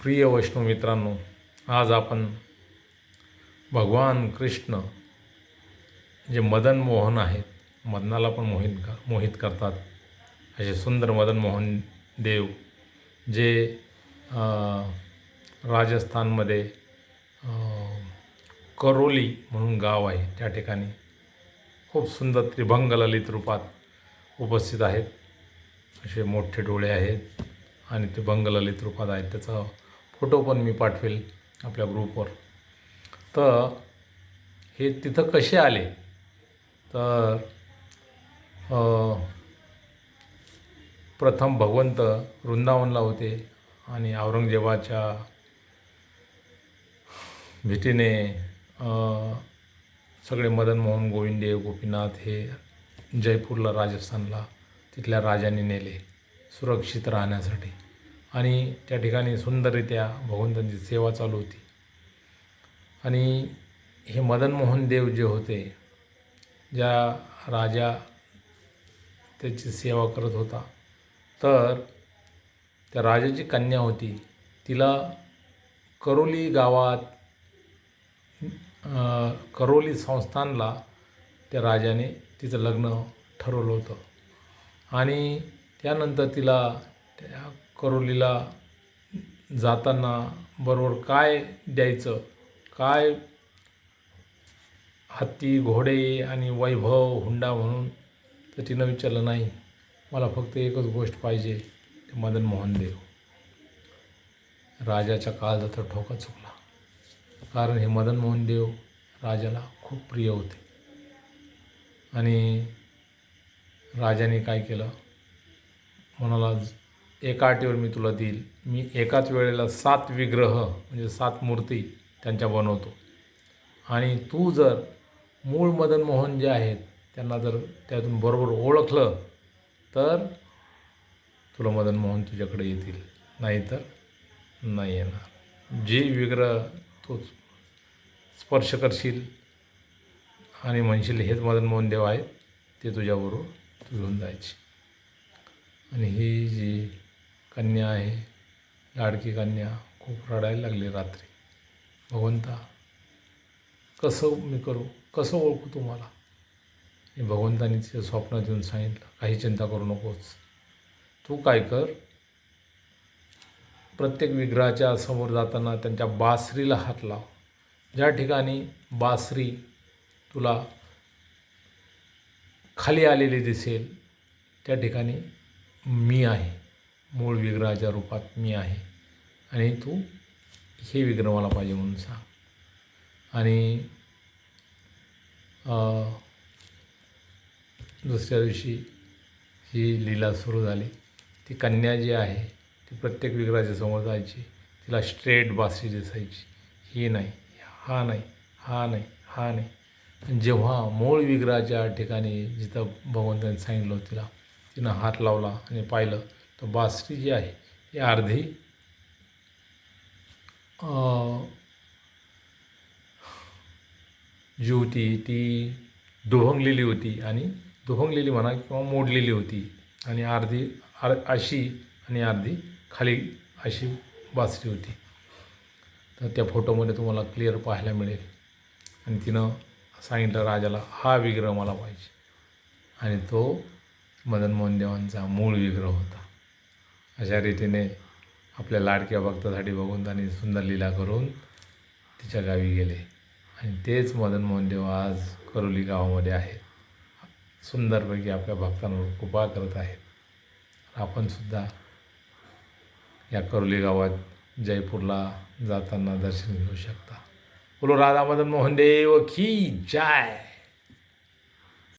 प्रिय वैष्णव मित्रांनो, आज आपण भगवान कृष्ण जे मदन मोहन आहेत, मदनाला पण मोहित करतात असे सुंदर मदन मोहन देव जे राजस्थानमध्ये करोली म्हणून गाव आहे, त्या ठिकाणी खूप सुंदर त्रिभंग ललित रूपात उपस्थित आहेत. असे मोठे डोळे आहेत आणि त्रिभंग ललित रूपात आहेत. त्याचा फोटो पण मी पाठवेल आपल्या ग्रुपवर. तर हे तिथं कसे आले तर प्रथम भगवंत वृंदावनला होते आणि औरंगजेबाच्या भीतीने सगळे मदन मोहन गोविंदेव गोपीनाथ हे जयपूरला राजस्थानला तिथल्या राजांनी नेले सुरक्षित राहण्यासाठी. आणि त्या ठिकाणी सुंदररित्या भगवंतांची सेवा चालू होती. आणि हे मदन मोहन देव जे होते, ज्या राजा त्याची सेवा करत होता, तर त्या राजाची कन्या होती. तिला करोली गावात करोली संस्थानला त्या राजाने तिचं लग्न ठरवलं होतं. आणि त्यानंतर तिला त्या करोलीला जाताना बरोबर काय द्यायचं, काय हत्ती घोडे आणि वैभव हुंडा म्हणून, तर तिनं विचारलं नाही, मला फक्त एकच गोष्ट पाहिजे, ते मदन मोहन देव. राजाच्या काळजाचा तर ठोका चुकला, कारण हे मदन मोहन देव राजाला खूप प्रिय होते. आणि राजाने काय केलं, म्हणाला एका अटीवर मी तुला देईल, मी एकाच वेळेला 7 विग्रह म्हणजे 7 मूर्ती त्यांच्या बनवतो, आणि तू जर मूळ मदन मोहन जे आहेत त्यांना जर त्यातून बरोबर ओळखलं तर तुला मदन मोहन तुझ्याकडे येतील, नाहीतर नाही येणार. जे विग्रह तू स्पर्श करशील आणि म्हणशील हेच मदन मोहन देव आहेत, ते तुझ्याबरोबर तू घेऊन जायची. आणि ही जी कन्या आहे, लाडकी कन्या, खूप रडायला लागली रात्री. भगवंता, कसं मी करू, कसं ओळखू तुम्हाला? हे भगवंतांनी तिच्या स्वप्नात येऊन सांगितलं, काही चिंता करू नकोस, तू काय कर, प्रत्येक विग्रहाच्या समोर जाताना त्यांच्या बासरीला हात लाव. ज्या ठिकाणी बासरी तुला खाली आलेली दिसेल त्या ठिकाणी मी आहे, मूळ विग्रहाच्या रूपात मी आहे, आणि तू हे विग्रह मला पाहिजे म्हणून सांग. आणि दुसऱ्या दिवशी ही लीला सुरू झाली. ती कन्या जी आहे ती प्रत्येक विग्रहाच्या समोर जायची, तिला स्ट्रेट बासरी दिसायची, ही नाही, हा नाही, हा नाही, हा नाही. आणि जेव्हा मूळ विग्रहाच्या ठिकाणी जिथं भगवंतांनी सांगितलं तिला, तिनं हात लावला आणि पाहिलं तर बासरी जी आहे ही अर्धी जी होती ती दुभंगलेली होती, आणि दुभंगलेली म्हणा किंवा मोडलेली होती, आणि अर्धी अशी आणि अर्धी खाली अशी बासरी होती. तर त्या फोटोमध्ये तुम्हाला क्लिअर पाहायला मिळेल. आणि तिनं सांगितलं राजाला, हा विग्रह मला पाहिजे, आणि तो मदन मोहन देवांचा मूळ विग्रह होता. अशा रीतीने आपल्या लाडक्या भक्तासाठी भगवंतांनी सुंदर लीला करून तिच्या गावी गेले, आणि तेच मदन मोहन देव आज करोली गावामध्ये आहेत. सुंदरपैकी आपल्या भक्तांवर कृपा करत आहेत. आपणसुद्धा या करोली गावात जयपूरला जाताना दर्शन घेऊ शकता. बोलो राधा मदन मोहन देव की जय.